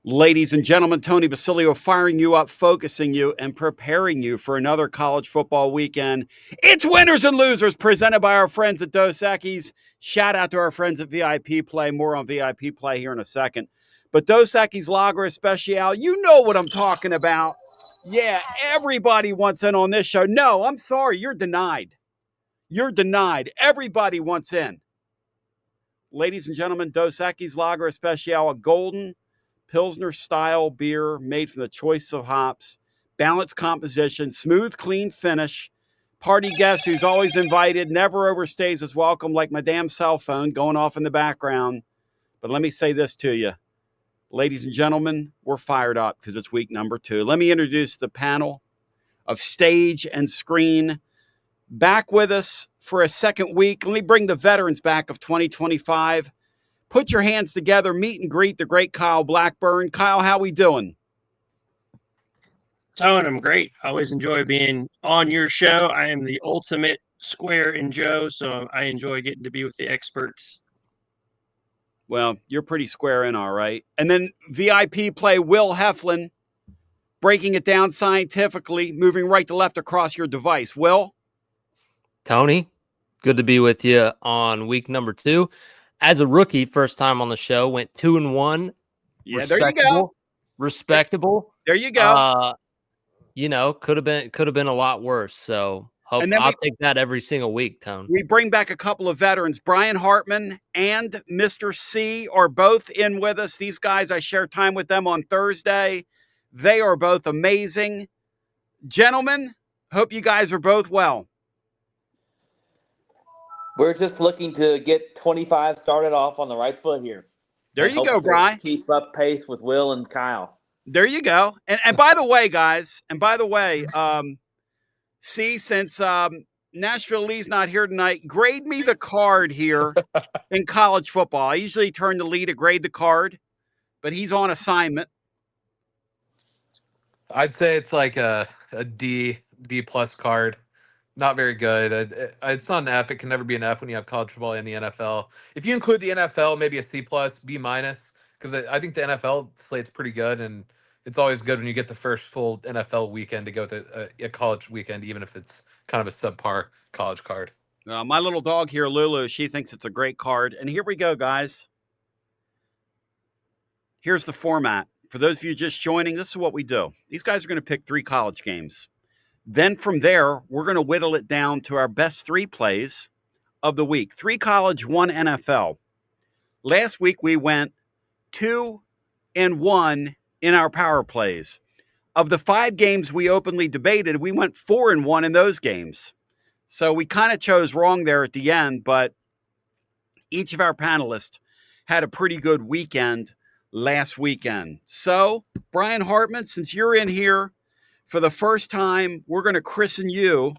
Ladies and gentlemen, Tony Basilio firing you up, focusing you, and preparing you for another college football weekend. It's Winners and Losers presented by our friends at Dos Equis. Shout out to our friends at VIP Play. More on VIP Play here in a second. But Dos Equis Lager Especial, you know what I'm talking about. Yeah, everybody wants in on this show. No, I'm sorry, you're denied. You're denied. Everybody wants in. Ladies and gentlemen, Dos Equis Lager Especial, a golden Pilsner-style beer made from the choice of hops, balanced composition, smooth, clean finish. Party guest who's always invited, never overstays his welcome, like my damn cell phone going off in the background. But let me say this to you. Ladies and gentlemen, we're fired up because it's week number 2. Let me introduce the panel of stage and screen. Back with us for a second week. Let me bring the veterans back of 2025. Put your hands together, meet and greet the great Kyle Blackburn. Kyle, how we doing? Tone, I'm great. I always enjoy being on your show. I am the ultimate Square and Joe, so I enjoy getting to be with the experts. Well, you're pretty square in, all right. And then VIP Play Will Heflin, breaking it down scientifically, moving right to left across your device. Will? Tony, good to be with you on week number 2. As a rookie, first time on the show, went 2-1. Yeah, there you go. Respectable. There you go. Could have been a lot worse. So I'll take that every single week, Tone. We bring back a couple of veterans. Brian Hartman and Mr. C are both in with us. These guys, I share time with them on Thursday. They are both amazing. Gentlemen, hope you guys are both well. We're just looking to get 25 started off on the right foot here. There you go, Brian. Keep up pace with Will and Kyle. There you go. And by the way, guys, see, since Nashville Lee's not here tonight, grade me the card here in college football. I usually turn to Lee to grade the card, but he's on assignment. I'd say it's like a D plus card. Not very good. It's not an F. It can never be an F when you have college football in the NFL. If you include the NFL, maybe a C plus, B minus, because I think the NFL slate's pretty good, and it's always good when you get the first full NFL weekend to go with a college weekend, even if it's kind of a subpar college card. My little dog here, Lulu, she thinks it's a great card. And here we go, guys. Here's the format. For those of you just joining, this is what we do. These guys are going to pick 3 college games. Then from there, we're going to whittle it down to our best 3 plays of the week. 3 college, 1 NFL. Last week, we went 2-1 in our power plays. Of the 5 games we openly debated, we went 4-1 in those games. So we kind of chose wrong there at the end, but each of our panelists had a pretty good weekend last weekend. So, Brian Hartman, since you're in here for the first time, we're going to christen you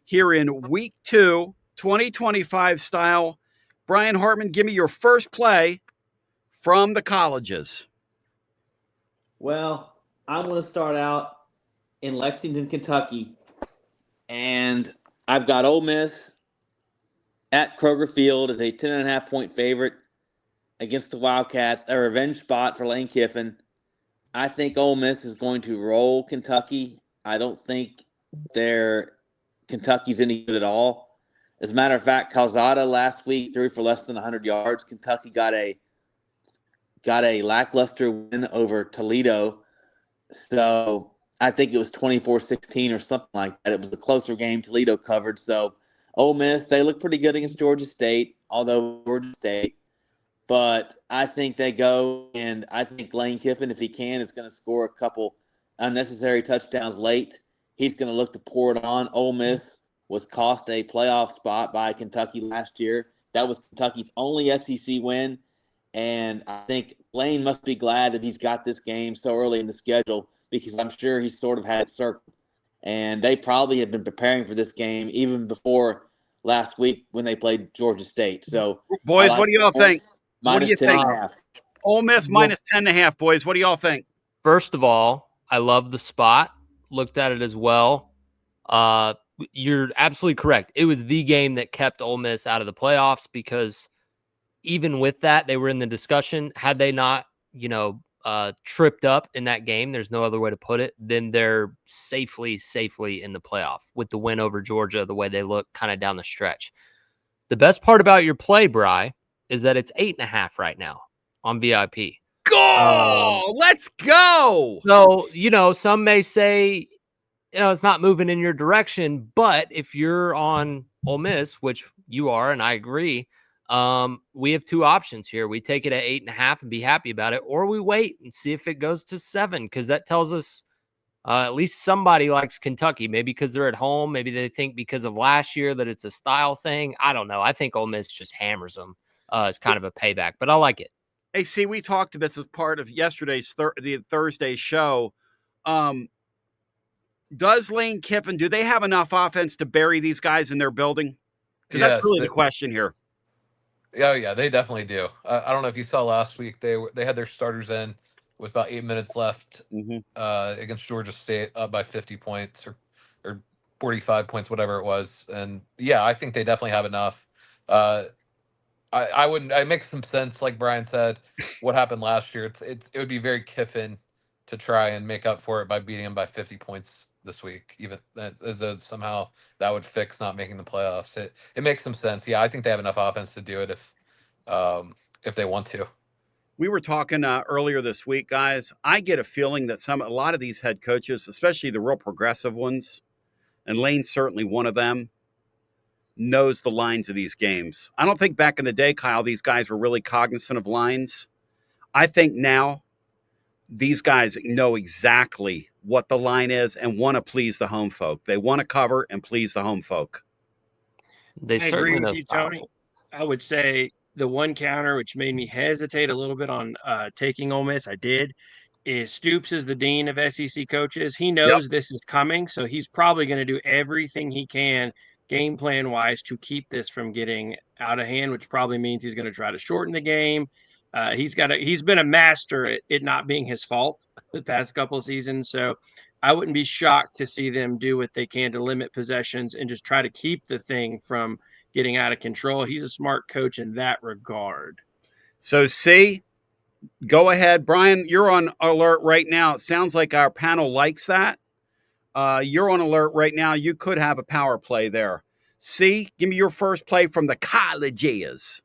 here in week 2, 2025 style. Brian Hartman, give me your first play from the colleges. Well, I'm going to start out in Lexington, Kentucky, and I've got Ole Miss at Kroger Field as a 10.5-point favorite against the Wildcats, a revenge spot for Lane Kiffin. I think Ole Miss is going to roll Kentucky. I don't think Kentucky's any good at all. As a matter of fact, Calzada last week threw for less than 100 yards. Kentucky got a lackluster win over Toledo. So I think it was 24-16 or something like that. It was a closer game. Toledo covered. So Ole Miss, they look pretty good against Georgia State, but I think they go, and I think Lane Kiffin, if he can, is going to score a couple unnecessary touchdowns late. He's going to look to pour it on. Ole Miss was cost a playoff spot by Kentucky last year. That was Kentucky's only SEC win, and I think Lane must be glad that he's got this game so early in the schedule, because I'm sure he sort of had it circled. And they probably had been preparing for this game even before last week when they played Georgia State. So, boys, what do y'all think? What do you think? Ole Miss minus 10.5, boys. What do y'all think? First of all, I love the spot. Looked at it as well. You're absolutely correct. It was the game that kept Ole Miss out of the playoffs, because even with that, they were in the discussion. Had they not, tripped up in that game, there's no other way to put it, then they're safely in the playoff with the win over Georgia, the way they look kind of down the stretch. The best part about your play, Bri, is that it's 8.5 right now on VIP. Go! Let's go! So, some may say, it's not moving in your direction, but if you're on Ole Miss, which you are, and I agree, we have two options here. We take it at 8.5 and be happy about it, or we wait and see if it goes to 7, because that tells us at least somebody likes Kentucky. Maybe because they're at home. Maybe they think because of last year that it's a style thing. I don't know. I think Ole Miss just hammers them. It's kind of a payback, but I like it. Hey, see, we talked about this as part of yesterday's the Thursday show. Does Lane Kiffin, do they have enough offense to bury these guys in their building? Because that's really the question here. Oh yeah, they definitely do. I don't know if you saw last week, they had their starters in with about 8 minutes left against Georgia State, up by 50 points or 45 points, whatever it was. And yeah, I think they definitely have enough. I wouldn't. It makes some sense, like Brian said, what happened last year. It would be very Kiffin to try and make up for it by beating him by 50 points this week, even as though somehow that would fix not making the playoffs. It makes some sense. Yeah, I think they have enough offense to do it if they want to. We were talking earlier this week, guys. I get a feeling that a lot of these head coaches, especially the real progressive ones, and Lane's certainly one of them, knows the lines of these games. I don't think back in the day, Kyle, these guys were really cognizant of lines. I think now these guys know exactly what the line is and want to please the home folk. They want to cover and please the home folk. I agree with you, Tony. I would say the one counter which made me hesitate a little bit on taking Ole Miss, I did, is Stoops is the dean of SEC coaches. He knows this is coming, so he's probably going to do everything he can game plan wise to keep this from getting out of hand, which probably means he's going to try to shorten the game. He's been a master at it not being his fault the past couple of seasons, so I wouldn't be shocked to see them do what they can to limit possessions and just try to keep the thing from getting out of control. He's a smart coach in that regard. So, see, go ahead, Brian. You're on alert right now. It sounds like our panel likes that. You're on alert right now. You could have a power play there. See, give me your first play from the colleges.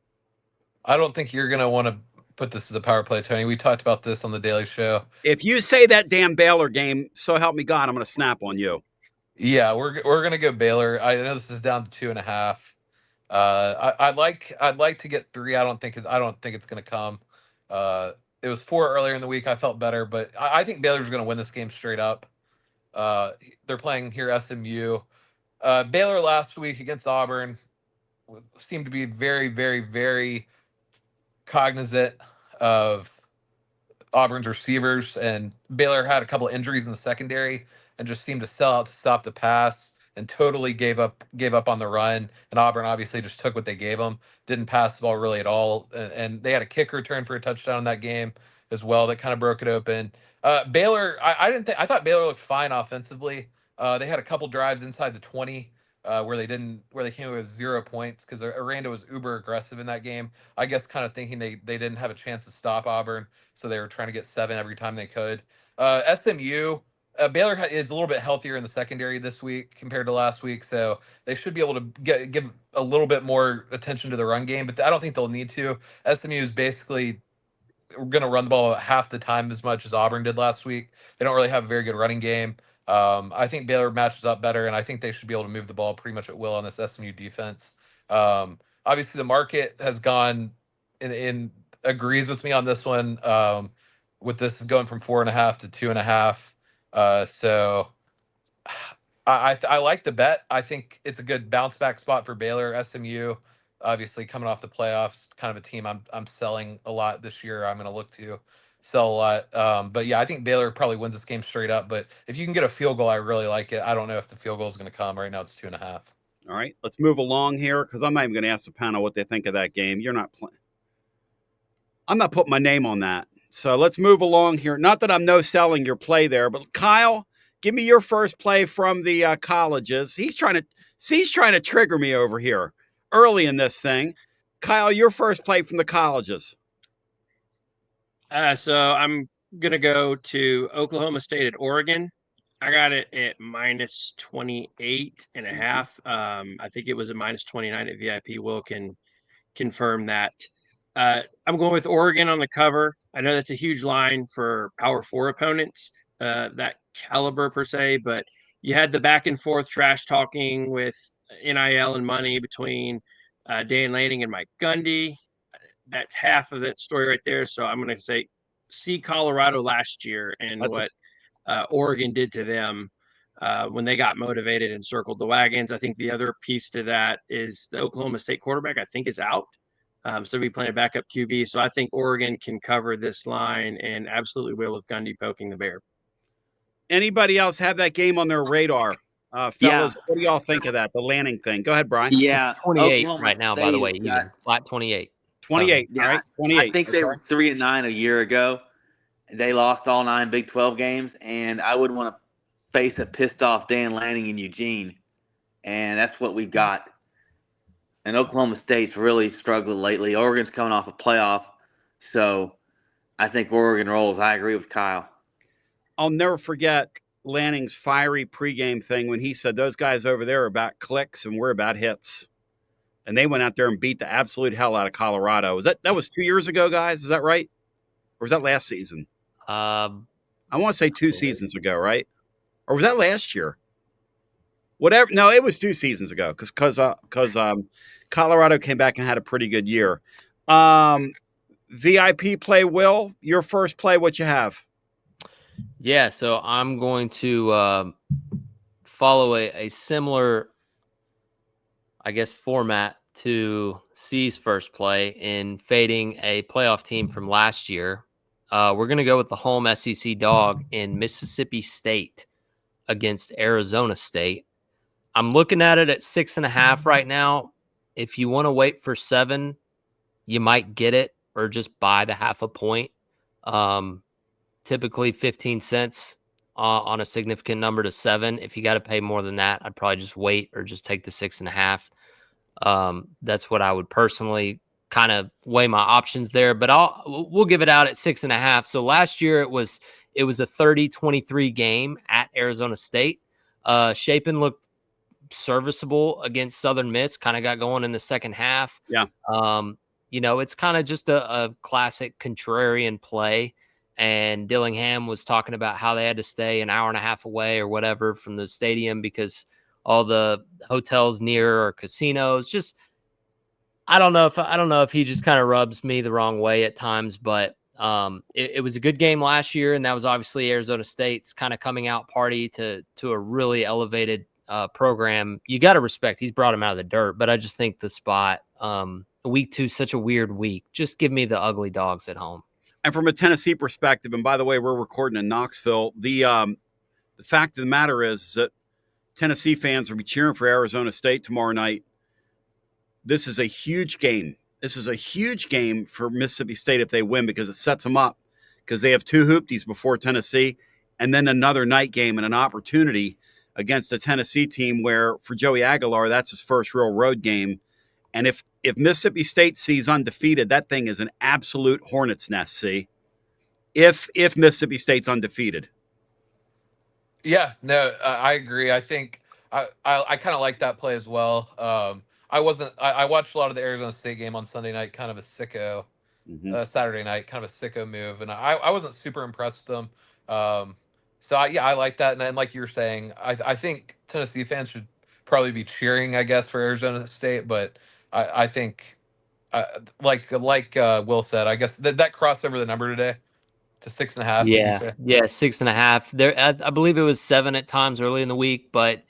I don't think you're going to want to put this as a power play, Tony. We talked about this on the Daily Show. If you say that damn Baylor game, so help me God, I'm going to snap on you. Yeah, we're going to go Baylor. I know this is down to 2.5. I'd like to get 3. I don't think it's going to come. It was 4 earlier in the week. I felt better, but I think Baylor's going to win this game straight up. They're playing here SMU. Baylor last week against Auburn seemed to be very, very, very cognizant of Auburn's receivers, and Baylor had a couple of injuries in the secondary and just seemed to sell out to stop the pass and totally gave up on the run. And Auburn obviously just took what they gave them, didn't pass the ball really at all, and they had a kick return for a touchdown in that game as well that kind of broke it open. Baylor, I thought Baylor looked fine offensively. They had a couple drives inside the 20 where they came away with 0 points because Aranda was uber aggressive in that game. I guess kind of thinking they didn't have a chance to stop Auburn, so they were trying to get 7 every time they could. SMU, Baylor is a little bit healthier in the secondary this week compared to last week, so they should be able to give a little bit more attention to the run game, but I don't think they'll need to. SMU is basically going to run the ball half the time as much as Auburn did last week. They don't really have a very good running game. I think Baylor matches up better, and I think they should be able to move the ball pretty much at will on this SMU defense. Obviously, the market has gone in agrees with me on this one. With this going from 4.5 to 2.5, so I like the bet. I think it's a good bounce back spot for Baylor. SMU, obviously coming off the playoffs, kind of a team I'm selling a lot this year. I'm going to look to sell a lot. But yeah, I think Baylor probably wins this game straight up. But if you can get a field goal, I really like it. I don't know if the field goal is going to come. Right now, it's 2.5. All right, let's move along here because I'm not even going to ask the panel what they think of that game. You're not playing. I'm not putting my name on that. So let's move along here. Not that I'm no selling your play there, but Kyle, give me your first play from the colleges. He's trying to trigger me over here early in this thing. Kyle, your first play from the colleges. So I'm going to go to Oklahoma State at Oregon. I got it at minus 28.5. I think it was a minus 29 at VIP. Will can confirm that. I'm going with Oregon on the cover. I know that's a huge line for Power 4 opponents, that caliber per se, but you had the back and forth trash talking with NIL and money between Dan Lanning and Mike Gundy. That's half of that story right there. So I'm going to say see Colorado last year and what Oregon did to them when they got motivated and circled the wagons. I think the other piece to that is the Oklahoma State quarterback, I think, is out. So we playing a backup QB. So I think Oregon can cover this line and absolutely will with Gundy poking the bear. Anybody else have that game on their radar? Fellas, what do y'all think of that? The Lanning thing. Go ahead, Brian. Yeah. 28 Oklahoma right now, State by the way. got, Even flat 28. 28. Yeah, all right. 28. I think they were 3-9 a year ago. They lost all 9 Big 12 games, and I wouldn't want to face a pissed off Dan Lanning in Eugene. And that's what we've got. And Oklahoma State's really struggled lately. Oregon's coming off a playoff, so I think Oregon rolls. I agree with Kyle. I'll never forget Lanning's fiery pregame thing when he said those guys over there are about clicks and we're about hits. And they went out there and beat the absolute hell out of Colorado. That was 2 years ago, guys? Is that right? Or was that last season? I want to say 2 seasons ago, right? Or was that last year? Whatever. No, it was 2 seasons ago because Colorado came back and had a pretty good year. VIP play, Will, your first play, what you have? Yeah, so I'm going to follow a similar, I guess, format to C's first play in fading a playoff team from last year. We're going to go with the home SEC dog in Mississippi State against Arizona State. I'm looking at it at 6.5 right now. If you want to wait for 7, you might get it or just buy the half a point. Typically 15 cents on a significant number to 7. If you got to pay more than that, I'd probably just wait or just take the 6.5. That's what I would personally kind of weigh my options there, but we'll give it out at 6.5. So last year it was a 30-23 game at Arizona State. Shapen looked serviceable against Southern Miss, kind of got going in the second half. Yeah. It's kind of just a classic contrarian play. And Dillingham was talking about how they had to stay an hour and a half away or whatever from the stadium because all the hotels near are casinos. Just, I don't know if he just kind of rubs me the wrong way at times, but it was a good game last year. And that was obviously Arizona State's kind of coming out party to a really elevated program. You got to respect, he's brought him out of the dirt, but I just think the spot, week 2, such a weird week. Just give me the ugly dogs at home. And from a Tennessee perspective, and by the way, we're recording in Knoxville, the fact of the matter is that Tennessee fans will be cheering for Arizona State tomorrow night. This is a huge game. This is a huge game for Mississippi State if they win because it sets them up because they have 2 hoopties before Tennessee and then another night game and an opportunity against a Tennessee team where for Joey Aguilar, that's his first real road game. And if Mississippi State sees undefeated, that thing is an absolute hornet's nest, see? If Mississippi State's undefeated. Yeah, no, I agree. I think I kind of like that play as well. I watched a lot of the Arizona State game on Sunday night, kind of a sicko. Saturday night, kind of a sicko move, and I wasn't super impressed with them. I like that. And like you were saying, I think Tennessee fans should probably be cheering, I guess, for Arizona State, but I think, like Will said, I guess that crossed over the number today to 6.5. Yeah, 6.5. There, I believe it was 7 at times early in the week, but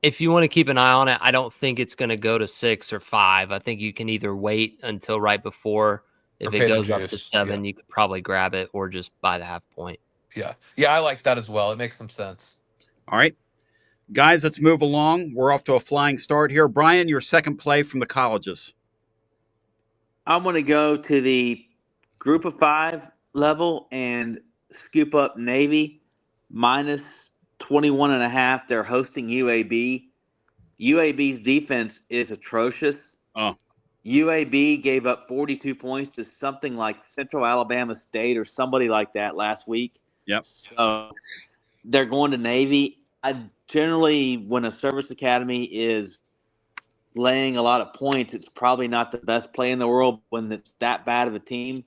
if you want to keep an eye on it, I don't think it's going to go to 6 or 5. I think you can either wait until right before. If it goes up to 7, you could probably grab it or just buy the half point. Yeah, I like that as well. It makes some sense. All right. Guys, let's move along. We're off to a flying start here. Brian, your second play from the colleges. I'm going to go to the group of 5 level and scoop up Navy minus 21.5. They're hosting UAB. UAB's defense is atrocious. Oh. UAB gave up 42 points to something like Central Alabama State or somebody like that last week. Yep. So they're going to Navy. I generally, when a service academy is laying a lot of points, it's probably not the best play in the world when it's that bad of a team.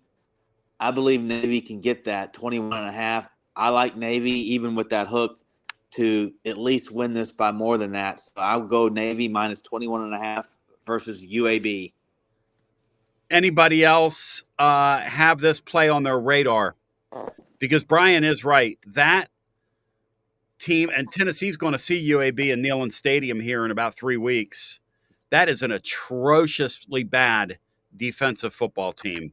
I believe Navy can get that 21.5. I like Navy, even with that hook, to at least win this by more than that. So I'll go Navy minus 21.5 versus UAB. Anybody else have this play on their radar? Because Brian is right. That team, and Tennessee's going to see UAB in Neyland Stadium here in about 3 weeks. That is an atrociously bad defensive football team.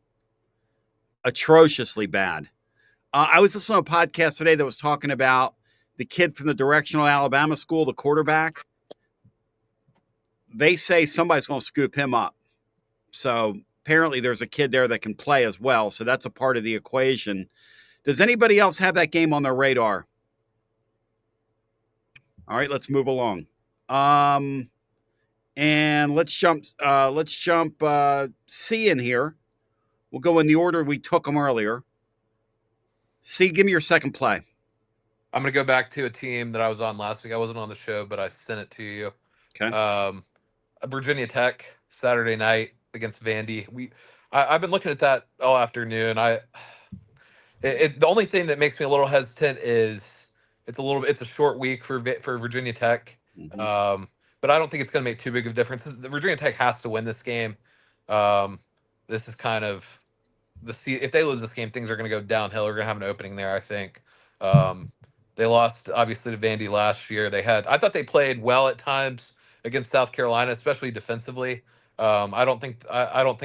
Atrociously bad. I was listening to a podcast today that was talking about the kid from the Directional Alabama School, the quarterback. They say somebody's going to scoop him up. So apparently there's a kid there that can play as well. So that's a part of the equation. Does anybody else have that game on their radar? All right, let's move along. And let's jump C in here. We'll go in the order we took them earlier. C, give me your second play. I'm going to go back to a team that I was on last week. I wasn't on the show, but I sent it to you. Okay. Virginia Tech, Saturday night against Vandy. I've been looking at that all afternoon. The only thing that makes me a little hesitant is it's a short week for Virginia Tech. Mm-hmm. But I don't think it's going to make too big of a difference. Virginia Tech has to win this game. This is kind of if they lose this game, things are going to go downhill. We're going to have an opening there, I think. They lost obviously to Vandy last year. I thought they played well at times against South Carolina, especially defensively. I don't think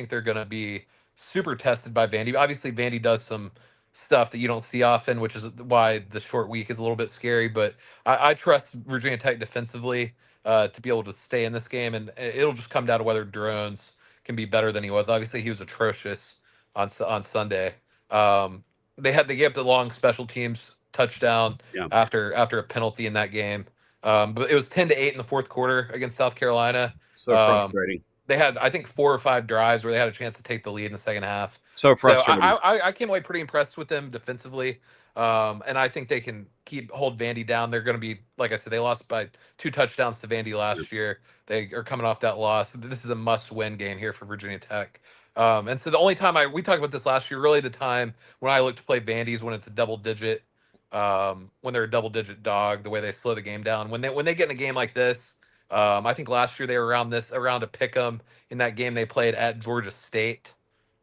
they're going to be super tested by Vandy. Obviously, Vandy does some stuff that you don't see often, which is why the short week is a little bit scary. But I trust Virginia Tech defensively to be able to stay in this game, and it'll just come down to whether Drones can be better than he was. Obviously, he was atrocious on Sunday. They gave up the long special teams touchdown after a penalty in that game. But it was 10-8 in the fourth quarter against South Carolina. So frustrating. They had, I think, 4 or 5 drives where they had a chance to take the lead in the second half. So frustrating. So I came away pretty impressed with them defensively. And I think they can hold Vandy down. They're going to be, like I said, they lost by 2 touchdowns to Vandy last year. They are coming off that loss. This is a must-win game here for Virginia Tech. And so the only time we talked about this last year, really the time when I look to play Vandy is when it's a double-digit, when they're a double-digit dog, the way they slow the game down. When they get in a game like this, I think last year they were around to pick them in that game they played at Georgia State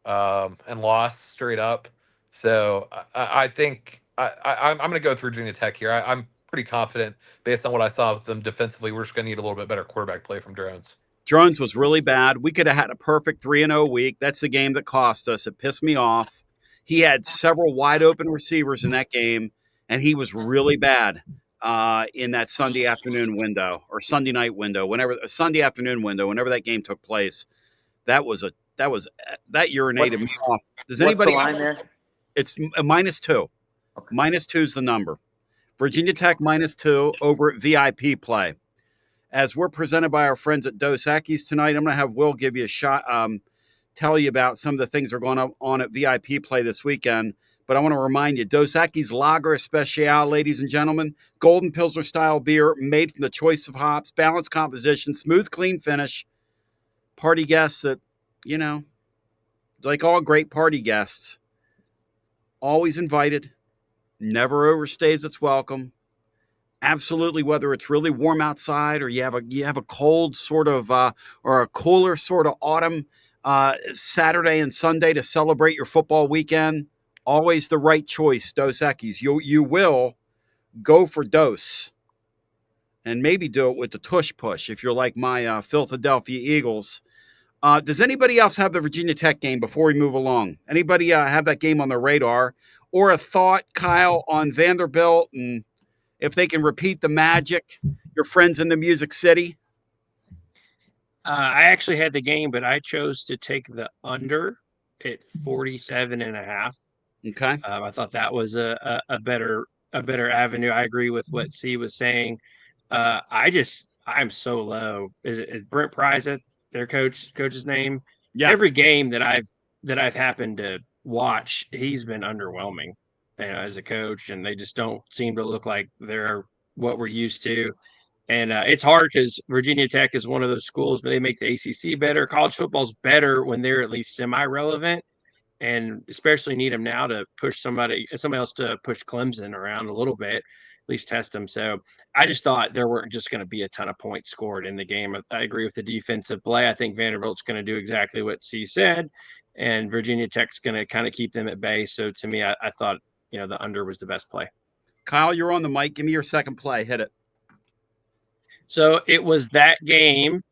and lost straight up. So I think I'm going to go with Virginia Tech here. I'm pretty confident based on what I saw with them defensively. We're just going to need a little bit better quarterback play from Drones. Drones was really bad. We could have had a perfect 3-0 week. That's the game that cost us. It pissed me off. He had several wide open receivers in that game, and he was really bad in that Sunday afternoon window or Sunday night window, Sunday afternoon window, whenever that game took place. That urinated me off. Does anybody? What's the line there? It's -2. Okay. -2 is the number. Virginia Tech -2 over at VIP play. As we're presented by our friends at Dos Equis tonight, I'm going to have Will give you a shot, tell you about some of the things that are going on at VIP play this weekend. But I want to remind you, Dos Equis Lager Especial, ladies and gentlemen, Golden Pilsner style beer made from the choice of hops, balanced composition, smooth, clean finish. Party guests that, like all great party guests, always invited, never overstays its welcome. Absolutely, whether it's really warm outside or you have a cold sort of or a cooler sort of autumn Saturday and Sunday to celebrate your football weekend, always the right choice. Dos Equis. You will go for Dos, and maybe do it with the tush push if you're like my Philadelphia Eagles. Does anybody else have the Virginia Tech game before we move along? Anybody have that game on their radar, or a thought, Kyle, on Vanderbilt and if they can repeat the magic, your friends in the Music City? I actually had the game, but I chose to take the under at 47.5. Okay. I thought that was a better avenue. I agree with what C was saying. I'm so low. Is Brent Pryce their coach's name? every game that I've happened to watch, he's been underwhelming, as a coach, and they just don't seem to look like they're what we're used to. And it's hard because Virginia Tech is one of those schools, but they make the ACC better. College football's better when they're at least semi-relevant, and especially need them now to push somebody else to push Clemson around a little bit, at least test them. So I just thought there weren't just going to be a ton of points scored in the game. I agree with the defensive play. I think Vanderbilt's going to do exactly what C said, and Virginia Tech's going to kind of keep them at bay. So to me, I thought, the under was the best play. Kyle, you're on the mic. Give me your second play. Hit it. So it was that game.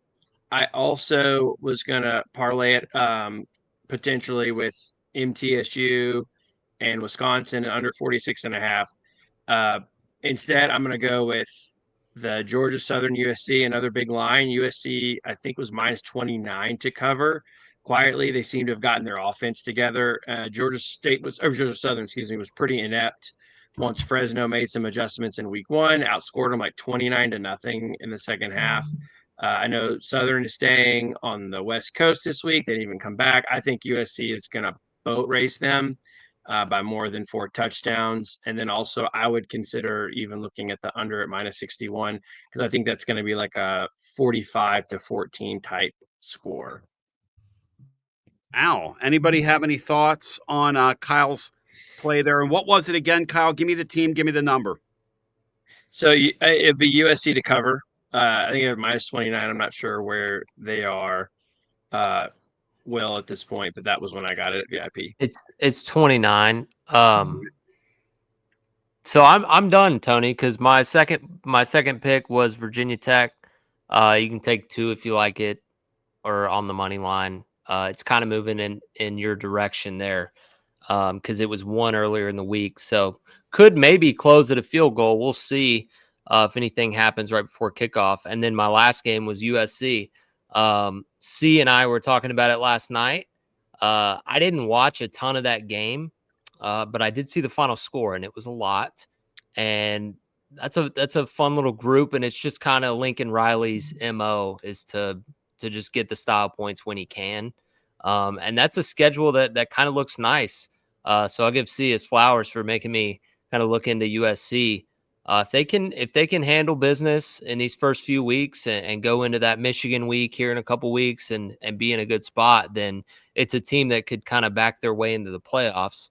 I also was going to parlay it potentially with MTSU and Wisconsin under 46.5. Instead, I'm going to go with the Georgia Southern USC, another big line. USC, I think, was minus 29 to cover. Quietly, they seem to have gotten their offense together. Georgia Southern, was pretty inept once Fresno made some adjustments in week one, outscored them like 29-0 in the second half. I know Southern is staying on the West Coast this week. They didn't even come back. I think USC is going to boat race them by more than 4 touchdowns. And then also I would consider even looking at the under at minus 61, because I think that's going to be like a 45-14 type score. Al, anybody have any thoughts on Kyle's play there? And what was it again, Kyle? Give me the team. Give me the number. So it'd be USC to cover. I think they're minus 29. I'm not sure where they are. Will at this point, but that was when I got it at VIP. It's 29. So I'm done, Tony, because my second pick was Virginia Tech. You can take 2 if you like it, or on the money line. It's kind of moving in your direction there, because it was 1 earlier in the week, so could maybe close at a field goal. We'll see if anything happens right before kickoff. And then my last game was USC. C and I were talking about it last night. I didn't watch a ton of that game, but I did see the final score, and it was a lot. And that's a fun little group, and it's just kind of Lincoln Riley's MO is to just get the style points when he can. And that's a schedule that kind of looks nice. So I'll give C his flowers for making me kind of look into USC. If they can handle business in these first few weeks and go into that Michigan week here in a couple weeks and be in a good spot, then it's a team that could kind of back their way into the playoffs.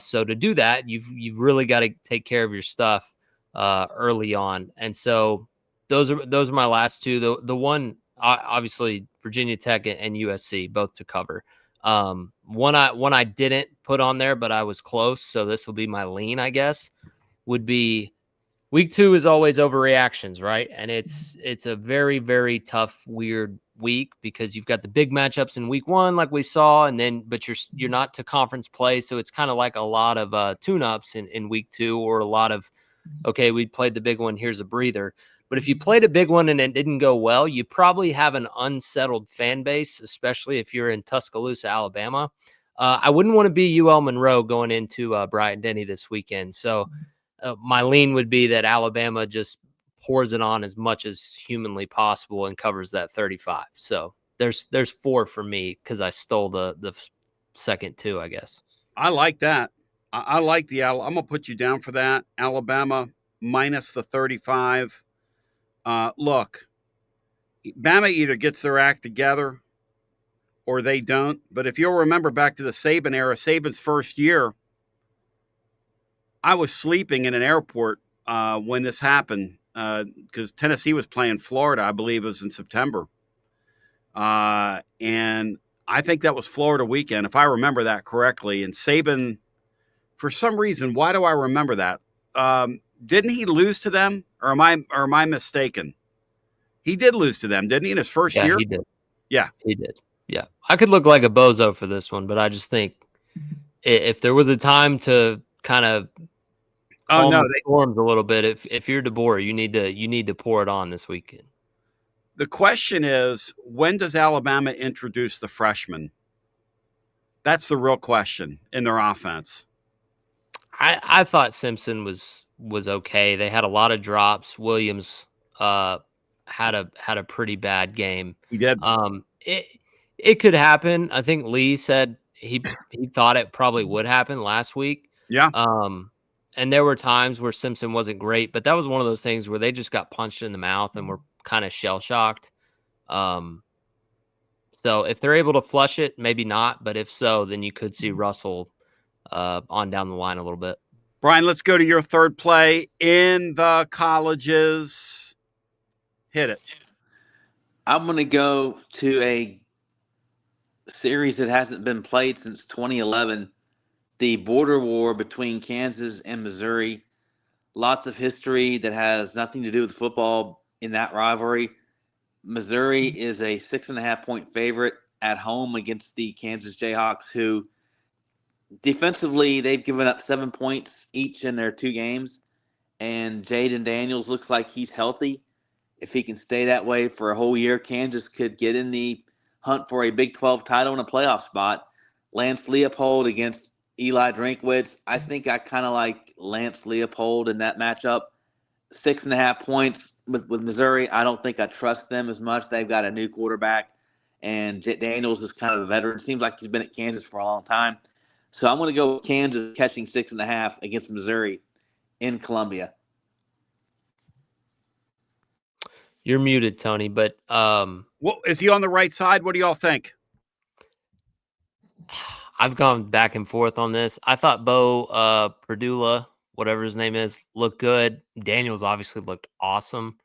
So to do that, you've really got to take care of your stuff early on. And so those are my last 2. The one, obviously, Virginia Tech and USC, both to cover. One I didn't put on there, but I was close, so this will be my lean, I guess, would be week 2 is always overreactions, right? And it's a very, very tough, weird week because you've got the big matchups in week 1, like we saw, but you're not to conference play, so it's kind of like a lot of tune-ups in week 2, or a lot of, okay, we played the big one, here's a breather. But if you played a big one and it didn't go well, you probably have an unsettled fan base, especially if you're in Tuscaloosa, Alabama. I wouldn't want to be UL Monroe going into Bryant-Denny this weekend. So my lean would be that Alabama just pours it on as much as humanly possible and covers that 35. So there's 4 for me because I stole the second 2, I guess. I like that. I like I'm going to put you down for that. Alabama minus the 35. Look, Bama either gets their act together or they don't. But if you'll remember back to the Saban era, Saban's first year, I was sleeping in an airport when this happened because Tennessee was playing Florida, I believe it was in September. And I think that was Florida weekend, if I remember that correctly. And Saban, for some reason, why do I remember that? Didn't he lose to them, or am I mistaken? He did lose to them, didn't he, in his first year? He did. Yeah, he did. Yeah, I could look like a bozo for this one, but I just think if there was a time to kind of calm the storms a little bit, if you're DeBoer, you need to pour it on this weekend. The question is, when does Alabama introduce the freshmen? That's the real question in their offense. I thought Simpson was okay. They had a lot of drops. Williams had a pretty bad game. He did. It could happen. I think Lee said he thought it probably would happen last week. Yeah. And there were times where Simpson wasn't great, but that was one of those things where they just got punched in the mouth and were kind of shell shocked. So if they're able to flush it, maybe not, but if so, then you could see Russell on down the line a little bit. Brian, let's go to your third play in the colleges. Hit it. I'm going to go to a series that hasn't been played since 2011, the border war between Kansas and Missouri. Lots of history that has nothing to do with football in that rivalry. Missouri is a 6.5-point favorite at home against the Kansas Jayhawks, who defensively, they've given up 7 points each in their 2 games. And Jaden Daniels looks like he's healthy. If he can stay that way for a whole year, Kansas could get in the hunt for a Big 12 title and a playoff spot. Lance Leopold against Eli Drinkwitz. I think I kind of like Lance Leopold in that matchup. 6.5 points with Missouri. I don't think I trust them as much. They've got a new quarterback, and Daniels is kind of a veteran. Seems like he's been at Kansas for a long time. So I'm going to go with Kansas catching 6.5 against Missouri in Columbia. You're muted, Tony, but Well, is he on the right side? What do y'all think? I've gone back and forth on this. I thought Bo Perdula, whatever his name is, looked good. Daniels obviously looked awesome.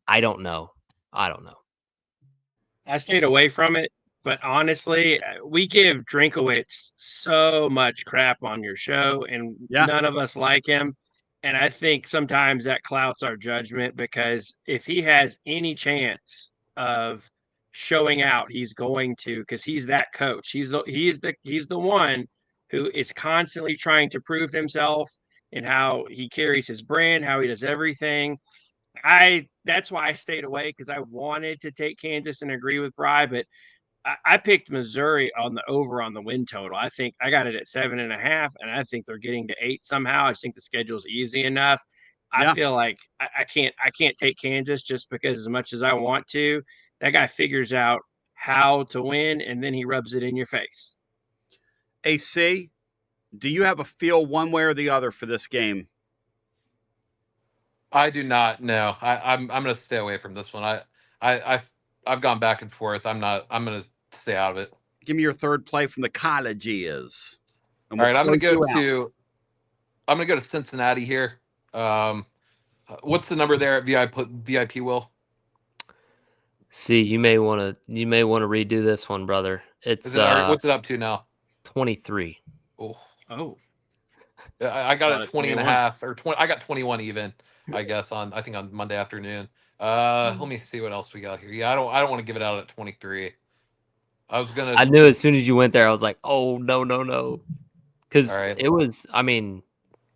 I don't know. I stayed away from it, but honestly, we give Drinkowitz so much crap on your show, and none of us like him. And I think sometimes that clouts our judgment, because if he has any chance of showing out, he's going to, because he's that coach. He's the one who is constantly trying to prove himself and how he carries his brand, how he does everything. That's why I stayed away, because I wanted to take Kansas and agree with Bry, but I picked Missouri on the over on the win total. I think I got it at 7.5, and I think they're getting to 8 somehow. I just think the schedule's easy enough. I feel like I can't take Kansas just because, as much as I want to, that guy figures out how to win, and then he rubs it in your face. AC, do you have a feel one way or the other for this game? I do not. No, I'm going to stay away from this one. I've gone back and forth. I'm going to stay out of it. Give me your third play from the colleges. All right, I'm going to go to Cincinnati here. What's the number there at VIP Will? See, you may want to redo this one, brother. It's what's it up to now? 23. Oh. I got it 20.5 or 20. I got 21 even, I guess, on Monday afternoon. Let me see what else we got here. Yeah, I don't want to give it out at 23. I knew as soon as you went there, I was like, oh no. Because it was,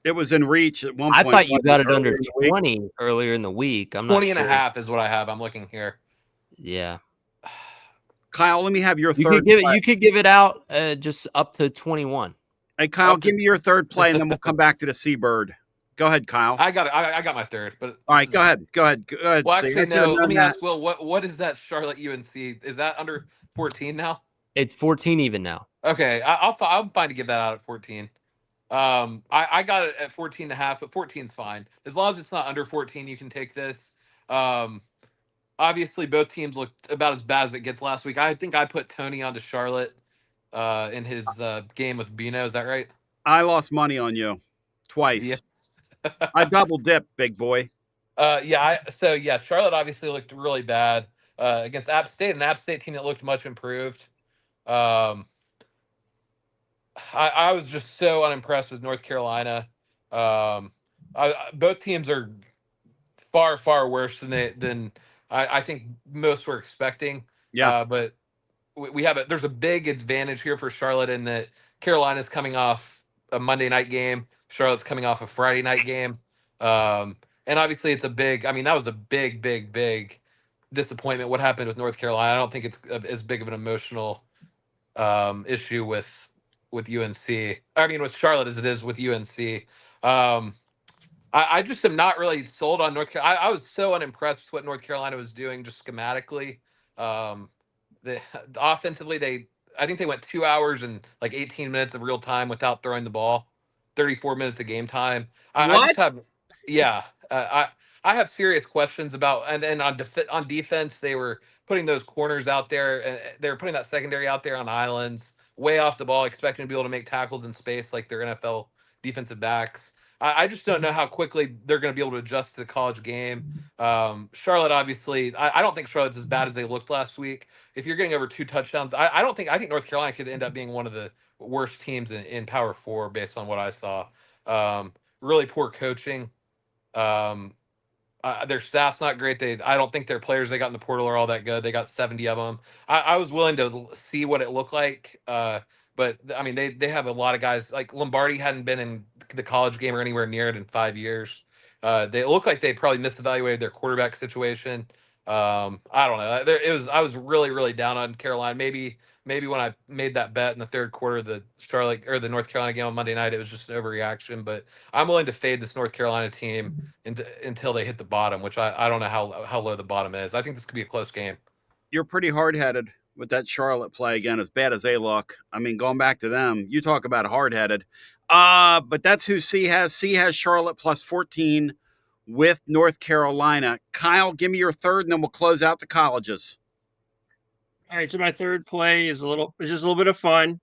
it was in reach at one point. I thought you got it under 20 earlier in the week. I'm 20 not and a half is what I have. I'm looking here. Yeah. Kyle, let me have your third. You could give it out just up to 21. Hey, Kyle, give me your third play, and then we'll come back to the Seabird. Go ahead, Kyle. I got it. I got my third. But all right, go ahead. Well, actually, no. Let me ask Will. What is that Charlotte UNC? Is that under 14 now? It's 14 even now. Okay, I'm fine to give that out at 14. I got it at 14.5, but 14's fine as long as it's not under 14. You can take this. Obviously, both teams looked about as bad as it gets last week. I think I put Tony onto Charlotte in his game with Bino. Is that right? I lost money on you twice. Yeah. I double dipped, big boy. Charlotte obviously looked really bad against App State, an App State team that looked much improved. I was just so unimpressed with North Carolina. Both teams are far, far worse than I think most were expecting. Yeah. But we have there's a big advantage here for Charlotte in that Carolina's coming off a Monday night game. Charlotte's coming off a Friday night game. And obviously it's that was a big, big, big disappointment. What happened with North Carolina? I don't think it's as big of an emotional issue with UNC. With Charlotte as it is with UNC. I just am not really sold on North Carolina. I was so unimpressed with what North Carolina was doing just schematically. Offensively, I think they went 2 hours and like 18 minutes of real time without throwing the ball, 34 minutes of game time. I just What? have, yeah, I have serious questions about, and then on defense, they were putting those corners out there, and they were putting that secondary out there on islands, way off the ball, expecting to be able to make tackles in space like their NFL defensive backs. I just don't know how quickly they're going to be able to adjust to the college game. Charlotte, obviously, I don't think Charlotte's as bad as they looked last week. If you're getting over 2 touchdowns, I think North Carolina could end up being one of the worst teams in Power Four based on what I saw. Really poor coaching. Um, their staff's not great. I don't think their players they got in the portal are all that good. They got 70 of them. I was willing to see what it looked like. But I mean, they have a lot of guys like Lombardi hadn't been in the college game or anywhere near it in 5 years. They look like they probably misevaluated their quarterback situation. I don't know. I was really down on Carolina. Maybe when I made that bet in the third quarter, the Charlotte or the North Carolina game on Monday night, it was just an overreaction. But I'm willing to fade this North Carolina team until they hit the bottom, which I don't know how low the bottom is. I think this could be a close game. You're pretty hard-headed with that Charlotte play again, as bad as they look. I mean, going back to them, you talk about hard-headed. But that's who C has. C has Charlotte plus 14 with North Carolina. Kyle, give me your third, and then we'll close out the colleges. All right, so my third play is just a little bit of fun.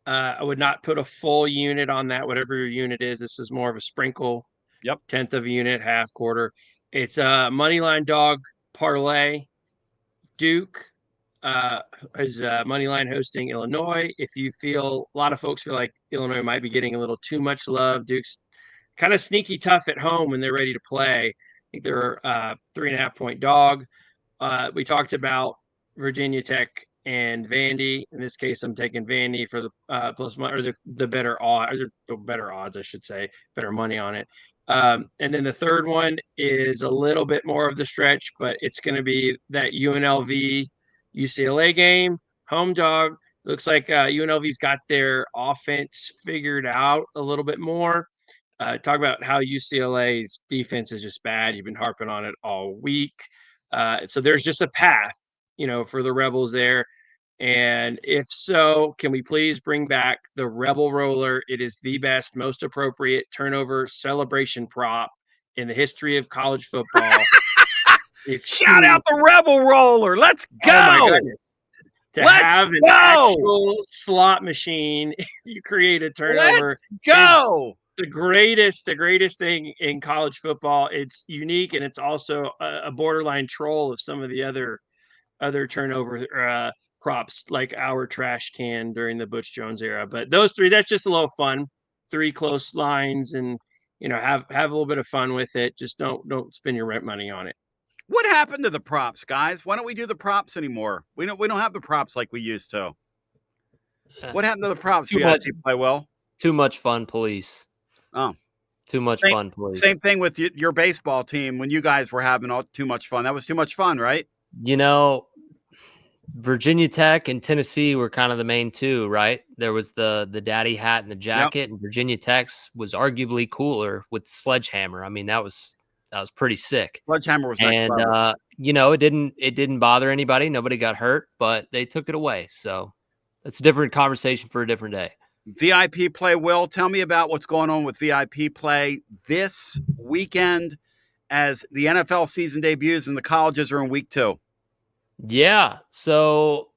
I would not put a full unit on that, whatever your unit is. This is more of a sprinkle. Yep. 1/10 of a unit, half, quarter. It's a moneyline dog parlay. Duke is moneyline hosting Illinois. If you feel, a lot of folks feel like Illinois might be getting a little too much love. Duke's kind of sneaky tough at home when they're ready to play. I think they're a 3.5-point dog. We talked about Virginia Tech and Vandy. In this case, I'm taking Vandy for the plus money, or the better odds, I should say, better money on it. And then the third one is a little bit more of the stretch, but it's going to be that UNLV UCLA game, home dog. Looks like UNLV's got their offense figured out a little bit more. Talk about how UCLA's defense is just bad. You've been harping on it all week. So there's just a path, for the Rebels there. And if so, can we please bring back the Rebel Roller? It is the best, most appropriate turnover celebration prop in the history of college football. Shout out the Rebel Roller. Let's go. Oh my goodness. Let's have an actual slot machine, if you create a turnover. Let's go. The greatest thing in college football. It's unique, and it's also a borderline troll of some of the other turnover props, like our trash can during the Butch Jones era. But those three, that's just a little fun. 3 close lines, and have a little bit of fun with it. Just don't spend your rent money on it. What happened to the props, guys? Why don't we do the props anymore? We don't have the props like we used to. What happened to the props? Too much play well. Too much fun, police. Oh, too much fun, police. Same thing with your baseball team when you guys were having too much fun. That was too much fun, right? Virginia Tech and Tennessee were kind of the main two, right? There was the daddy hat and the jacket, and Virginia Tech's was arguably cooler with Sledgehammer. I mean, that was pretty sick. Sledgehammer was next level. And it didn't bother anybody. Nobody got hurt, but they took it away. So that's a different conversation for a different day. VIP play, Will, tell me about what's going on with VIP play this weekend as the NFL season debuts and the colleges are in week 2. Yeah, so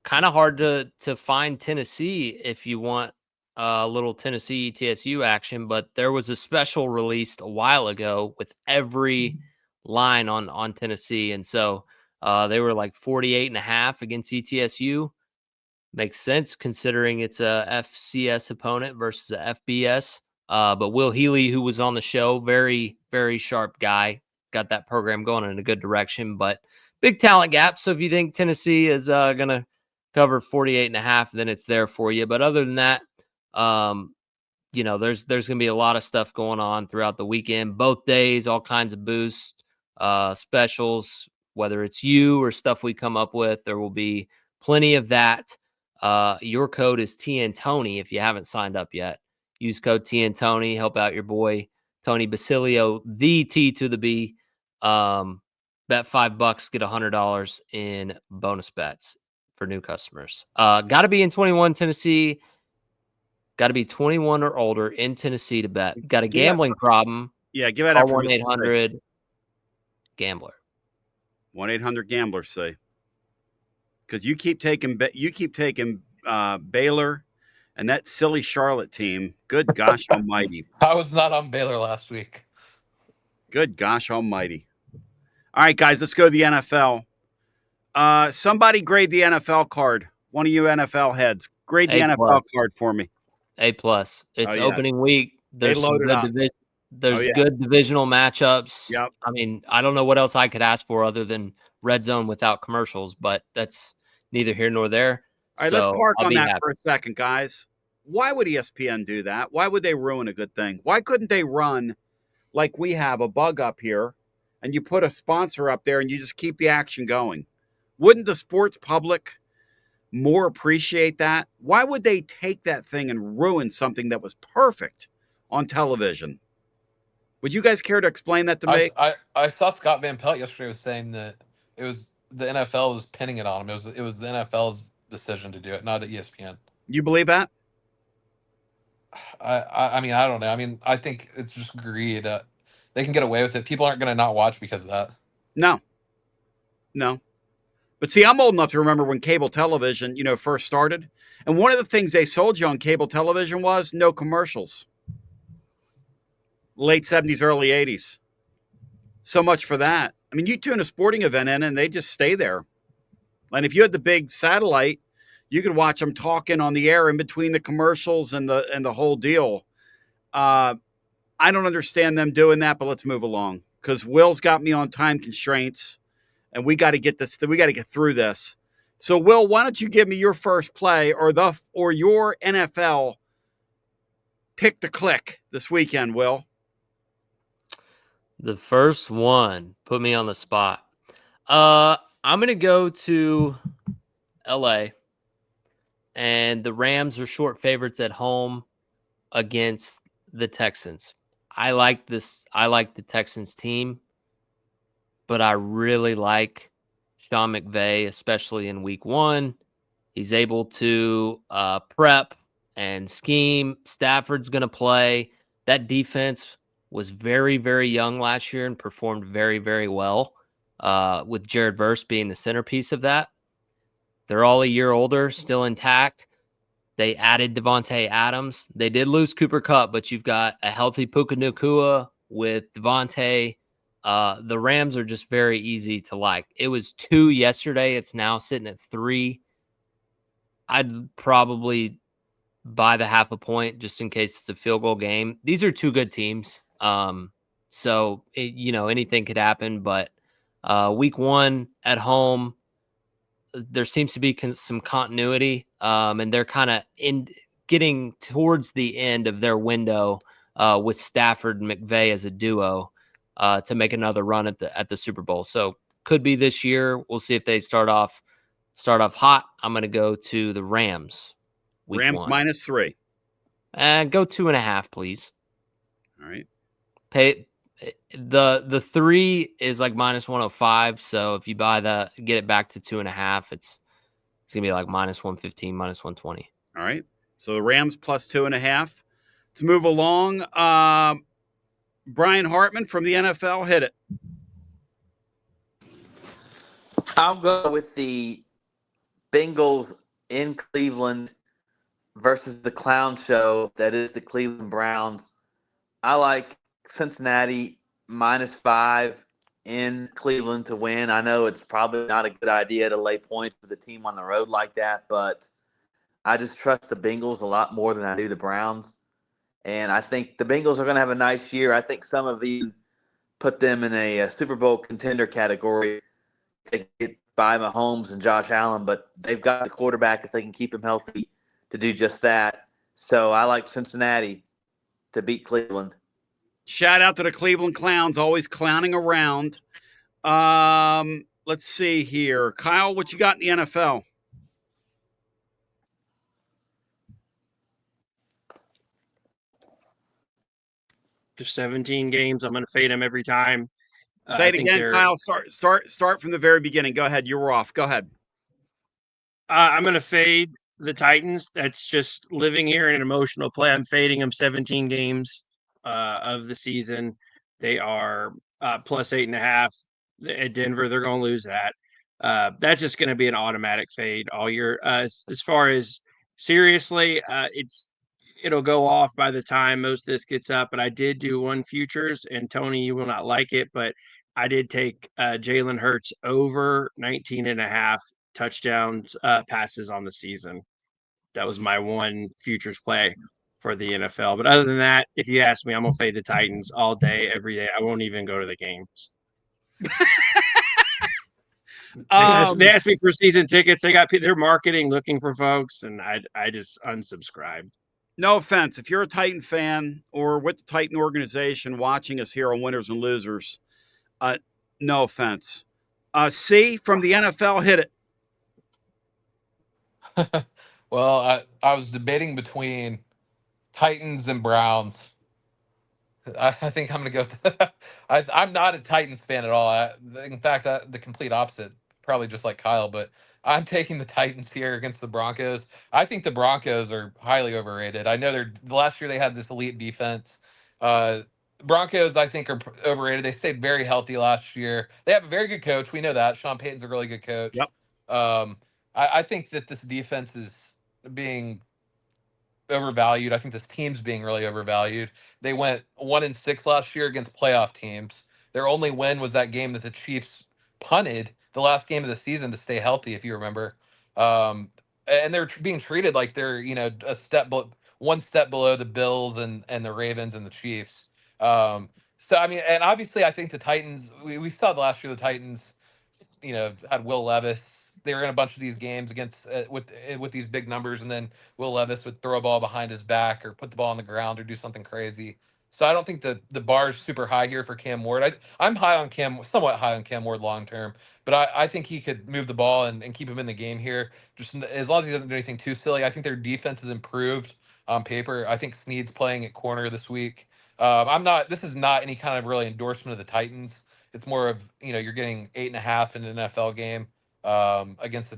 kind of hard to find Tennessee if you want a little Tennessee ETSU action, but there was a special released a while ago with every line on Tennessee, and so they were like 48.5 against ETSU. Makes sense considering it's a FCS opponent versus a FBS. But Will Healy, who was on the show, very, very sharp guy, got that program going in a good direction, but big talent gap. So if you think Tennessee is going to cover 48.5, then it's there for you. But other than that, there's going to be a lot of stuff going on throughout the weekend, both days, all kinds of boosts, specials, whether it's you or stuff we come up with, there will be plenty of that. Your code is TNTony if you haven't signed up yet. Use code TNTony, help out your boy Tony Basilio, the T to the B. Bet $5, get $100 in bonus bets. for new customers. Got to be in 21 Tennessee. Got to be 21 or older in Tennessee to bet. Got a gambling problem. Yeah, give that out for 1-800-GAMBLER. 1-800-GAMBLER, say. Because you keep taking Baylor and that silly Charlotte team. Good gosh almighty. I was not on Baylor last week. Good gosh almighty. All right, guys, let's go to the NFL. Somebody grade the NFL card. One of you NFL heads. Grade the NFL card for me. A+. It's opening week. There's some good good divisional matchups. Yep. I mean, I don't know what else I could ask for other than red zone without commercials, but that's neither here nor there. All right, let's park on that for a second, guys. Why would ESPN do that? Why would they ruin a good thing? Why couldn't they run like we have a bug up here and you put a sponsor up there and you just keep the action going? Wouldn't the sports public more appreciate that? Why would they take that thing and ruin something that was perfect on television? Would you guys care to explain that to me? I saw Scott Van Pelt yesterday was saying that it was the NFL was pinning it on him. It was the NFL's decision to do it, not ESPN. You believe that? I mean, I don't know. I mean, I think it's just greed. They can get away with it. People aren't going to not watch because of that. No. But see, I'm old enough to remember when cable television, first started. And one of the things they sold you on cable television was no commercials. Late 70s, early 80s. So much for that. I mean, you tune a sporting event in and they just stay there. And if you had the big satellite, you could watch them talking on the air in between the commercials and the whole deal. I don't understand them doing that, but let's move along because Will's got me on time constraints. And we got to get this. We got to get through this. So, Will, why don't you give me your first play or your NFL pick to click this weekend, Will? The first one put me on the spot. I'm gonna go to LA, and the Rams are short favorites at home against the Texans. I like this. I like the Texans team. But I really like Sean McVay, especially in week 1. He's able to prep and scheme. Stafford's going to play. That defense was very, very young last year and performed very, very well, with Jared Verse being the centerpiece of that. They're all a year older, still intact. They added Devontae Adams. They did lose Cooper Kupp, but you've got a healthy Puka Nacua with Devontae. The Rams are just very easy to like. It was 2 yesterday. It's now sitting at 3. I'd probably buy the half a point just in case it's a field goal game. These are 2 good teams. So anything could happen, but week 1 at home, there seems to be some continuity, and they're kind of getting towards the end of their window with Stafford and McVay as a duo. To make another run at the Super Bowl. So could be this year. We'll see if they start off hot. I'm going to go to the Rams. Rams -1. -3. Go 2.5, please. All right. Pay the 3 is like -105. So if you buy get it back to 2.5, it's gonna be like -115, -120. All right. So the Rams +2.5. Let's move along. Brian Hartman from the NFL, hit it. I'll go with the Bengals in Cleveland versus the clown show that is the Cleveland Browns. I like Cincinnati -5 in Cleveland to win. I know it's probably not a good idea to lay points with a team on the road like that, but I just trust the Bengals a lot more than I do the Browns. And I think the Bengals are going to have a nice year. I think some of you put them in a Super Bowl contender category. They get by Mahomes and Josh Allen, but they've got the quarterback, if they can keep him healthy, to do just that. So I like Cincinnati to beat Cleveland. Shout out to the Cleveland Clowns, always clowning around. Let's see here. Kyle, what you got in the NFL? There's 17 games. I'm going to fade them every time. Say it again, Kyle. Start from the very beginning. Go ahead. You were off. Go ahead. I'm going to fade the Titans. That's just living here in an emotional play. I'm fading them 17 games of the season. They are plus 8.5 at Denver. They're going to lose that. That's just going to be an automatic fade all year. As far as seriously, it'll go off by the time most of this gets up. But I did do one futures, and Tony, you will not like it, but I did take Jalen Hurts over 19.5 touchdowns passes on the season. That was my one futures play for the NFL. But other than that, if you ask me, I'm gonna fade the Titans all day, every day. I won't even go to the games. They asked me for season tickets. They got their marketing looking for folks, and I just unsubscribed. No offense. If you're a Titan fan or with the Titan organization watching us here on Winners and Losers, no offense. C from the NFL, hit it. Well, I was debating between Titans and Browns. I think I'm going to go. I'm not a Titans fan at all. In fact, the complete opposite, probably just like Kyle. But I'm taking the Titans here against the Broncos. I think the Broncos are highly overrated. I know last year they had this elite defense. Broncos, I think, are overrated. They stayed very healthy last year. They have a very good coach. We know that. Sean Payton's a really good coach. Yep. I think that this defense is being overvalued. I think this team's being really overvalued. They went 1-6 last year against playoff teams. Their only win was that game that the Chiefs punted the last game of the season to stay healthy, if you remember. And they're being treated like they're one step below the Bills and the Ravens and the Chiefs. So I mean, and obviously, I think the Titans. We saw last year the Titans, had Will Levis. They were in a bunch of these games against with these big numbers, and then Will Levis would throw a ball behind his back or put the ball on the ground or do something crazy. So I don't think the bar is super high here for Cam Ward. I'm somewhat high on Cam Ward long term, but I think he could move the ball and keep him in the game here. Just as long as he doesn't do anything too silly. I think their defense is improved on paper. I think Snead's playing at corner this week. This is not any kind of really endorsement of the Titans. It's more of, you're getting 8.5 in an NFL game against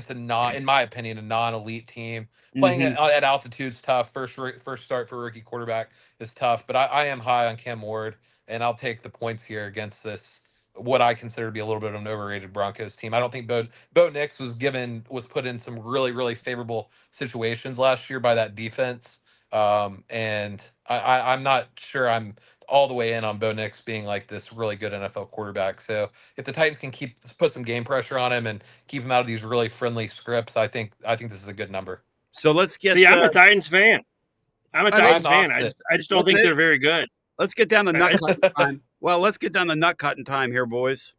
a non, in my opinion, a non-elite team. Playing at altitude is tough. First start for a rookie quarterback is tough. But I am high on Cam Ward, and I'll take the points here against this, what I consider to be a little bit of an overrated Broncos team. I don't think Bo Nix was put in some really, really favorable situations last year by that defense. And I'm not sure I'm all the way in on Bo Nix being like this really good NFL quarterback. So if the Titans can put some game pressure on him and keep him out of these really friendly scripts, I think this is a good number. So let's get. See, I'm a Titans fan. I'm a Titans fan. I just don't think they're very good. Let's get down the nut cutting time. Well, let's get down the nut cutting time here, boys.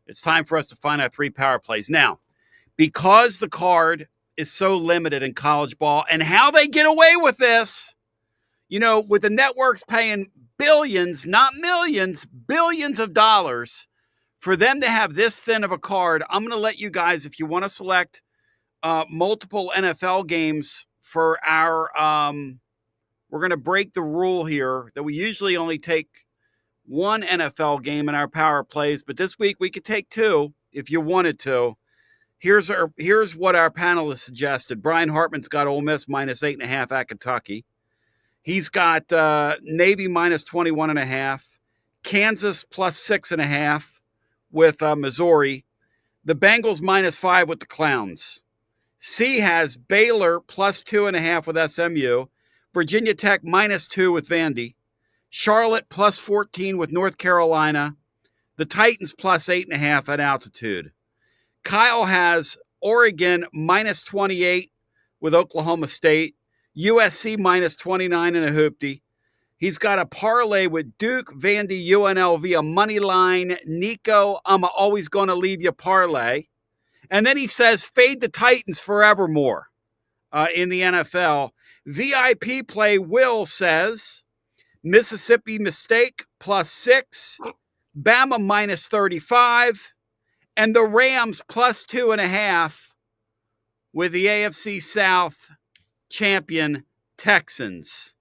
It's time for us to find our 3 power plays. Now, because the card is so limited in college ball and how they get away with this, with the networks paying billions, not millions, billions of dollars for them to have this thin of a card, I'm going to let you guys, if you want to select multiple NFL games for our, we're going to break the rule here that we usually only take one NFL game in our power plays, but this week we could take 2 if you wanted to. Here's what our panelists suggested. Brian Hartman's got Ole Miss minus 8.5 at Kentucky. He's got Navy minus 21.5, Kansas plus 6.5 with Missouri, the Bengals minus 5 with the Clowns. C has Baylor plus 2.5 with SMU, Virginia Tech minus 2 with Vandy, Charlotte plus 14 with North Carolina, the Titans plus 8.5 at altitude. Kyle has Oregon minus 28 with Oklahoma State, USC minus 29 and a hoopty. He's got a parlay with Duke, Vandy, UNLV, a money line. Nico, I'm always going to leave you parlay. And then he says, fade the Titans forevermore in the NFL. VIP play Will says, Mississippi Mistake plus 6, Bama minus 35, and the Rams plus 2.5 with the AFC South champion Texans.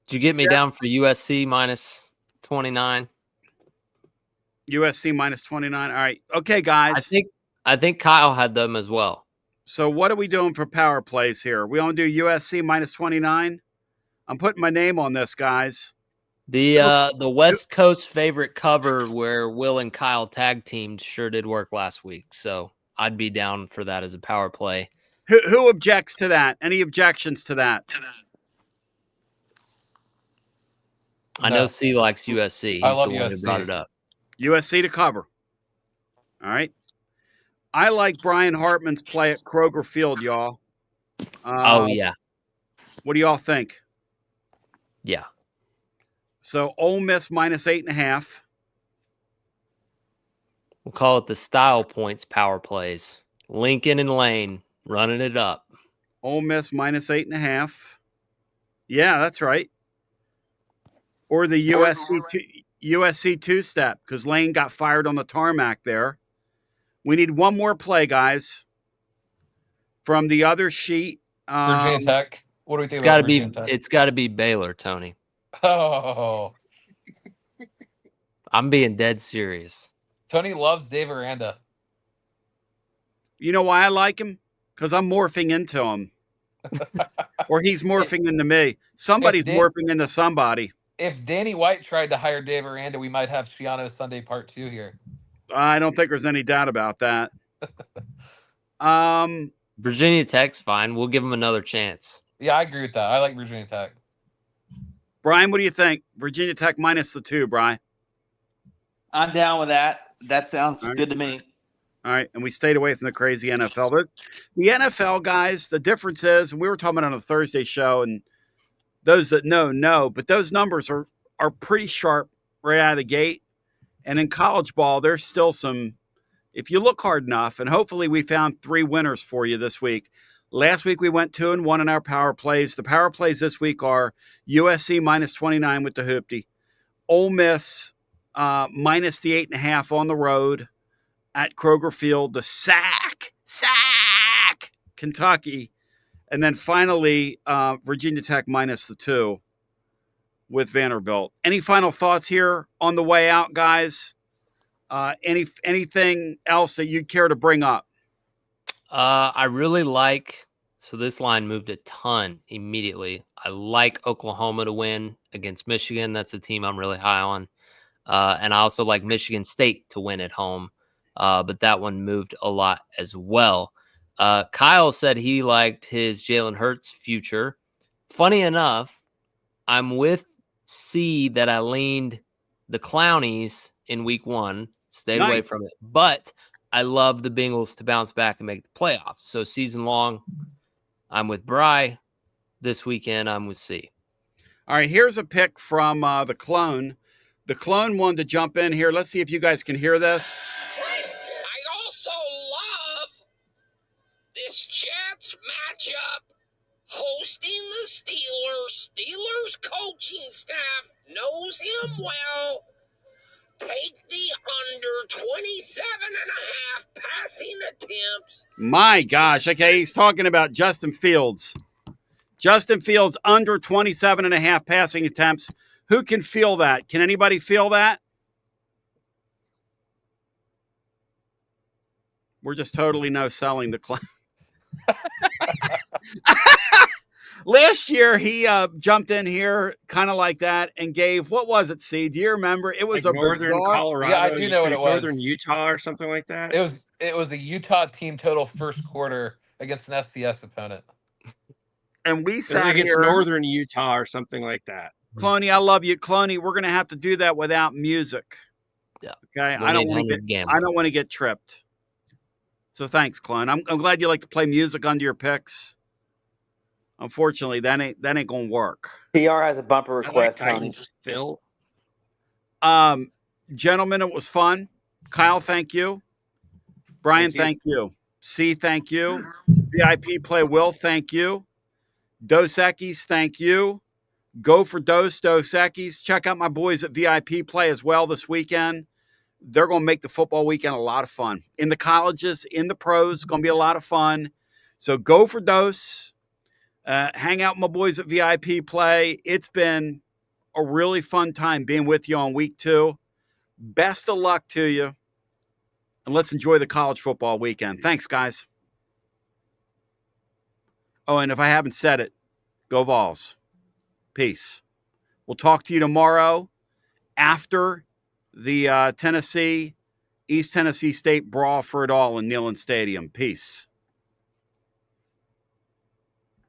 Did you get me down for USC minus 29? USC minus 29. All right. Okay, guys. I think Kyle had them as well. So what are we doing for power plays here? We want to do USC -29? I'm putting my name on this, guys. The West Coast favorite cover where Will and Kyle tag teamed sure did work last week. So I'd be down for that as a power play. Who objects to that? Any objections to that? I know C likes USC. He's I love the one USC. who brought it up. USC to cover. All right. I like Brian Hartman's play at Kroger Field, y'all. Oh, yeah. What do y'all think? Yeah. So Ole Miss -8.5. We'll call it the style points power plays. Lincoln and Lane running it up. Ole Miss -8.5. Yeah, that's right. Or the USC two-step, because Lane got fired on the tarmac there. We need one more play, guys. From the other sheet. Virginia Tech. What do we think about Virginia Tech? It's got to be Baylor, Tony. Oh. I'm being dead serious. Tony loves Dave Aranda. You know why I like him? Because I'm morphing into him. Or he's morphing into me. Somebody's morphing into somebody. If Danny White tried to hire Dave Aranda, we might have Shiano Sunday Part 2 here. I don't think there's any doubt about that. Virginia Tech's fine. We'll give them another chance. Yeah, I agree with that. I like Virginia Tech. Brian, what do you think? Virginia Tech -2, Brian. I'm down with that. That sounds good to me. All right, and we stayed away from the crazy NFL. The NFL, guys, the difference is, and we were talking about on a Thursday show, and those that know, but those numbers are pretty sharp right out of the gate. And in college ball, there's still some, if you look hard enough, and hopefully we found 3 winners for you this week. Last week we went 2-1 in our power plays. The power plays this week are USC -29 with the hoopty, Ole Miss minus the 8.5 on the road at Kroger Field, the sack, Kentucky. And then finally, Virginia Tech -2 with Vanderbilt. Any final thoughts here on the way out, guys? Anything else that you'd care to bring up? I really like, so this line moved a ton immediately. I like Oklahoma to win against Michigan. That's a team I'm really high on. And I also like Michigan State to win at home. But that one moved a lot as well. Kyle said he liked his Jalen Hurts future. Funny enough, I'm with C that I leaned the Clownies in week 1, stayed away from it. But I love the Bengals to bounce back and make the playoffs. So season long, I'm with Bry. This weekend, I'm with C. All right, here's a pick from the Clone. The Clone wanted to jump in here. Let's see if you guys can hear this. I also love this Jets matchup. Hosting the Steelers. Steelers coaching staff knows him well. Take the under 27.5 passing attempts. My gosh. Okay, he's talking about Justin Fields. Justin Fields under 27.5 passing attempts. Who can feel that? Can anybody feel that? We're just totally no-selling the club. Last year, he jumped in here kind of like that and gave, what was it, C? Do you remember? It was like a Northern bizarre. Colorado. Yeah, I do know what it was. Northern Utah or something like that. It was a Utah team total first quarter against an FCS opponent. And we sat like here. It's Northern Utah or something like that. Cloney, I love you. Cloney, we're going to have to do that without music. Yeah. Okay? I don't want to get tripped. So thanks, Clone. I'm glad you like to play music under your picks. Unfortunately, that ain't gonna work. TR has a bumper request, I like Tony. Phil. Gentlemen, it was fun. Kyle, thank you. Brian, thank you. C, thank you. VIP play Will, thank you. Dos Equis, thank you. Go for Dos Equis. Check out my boys at VIP play as well this weekend. They're going to make the football weekend a lot of fun. In the colleges, in the pros, it's going to be a lot of fun. So go for Dos. Hang out with my boys at VIP play. It's been a really fun time being with you on week 2. Best of luck to you. and let's enjoy the college football weekend. Thanks, guys. Oh, and if I haven't said it, go Vols. Peace. We'll talk to you tomorrow after the East Tennessee State brawl for it all in Neyland Stadium. Peace.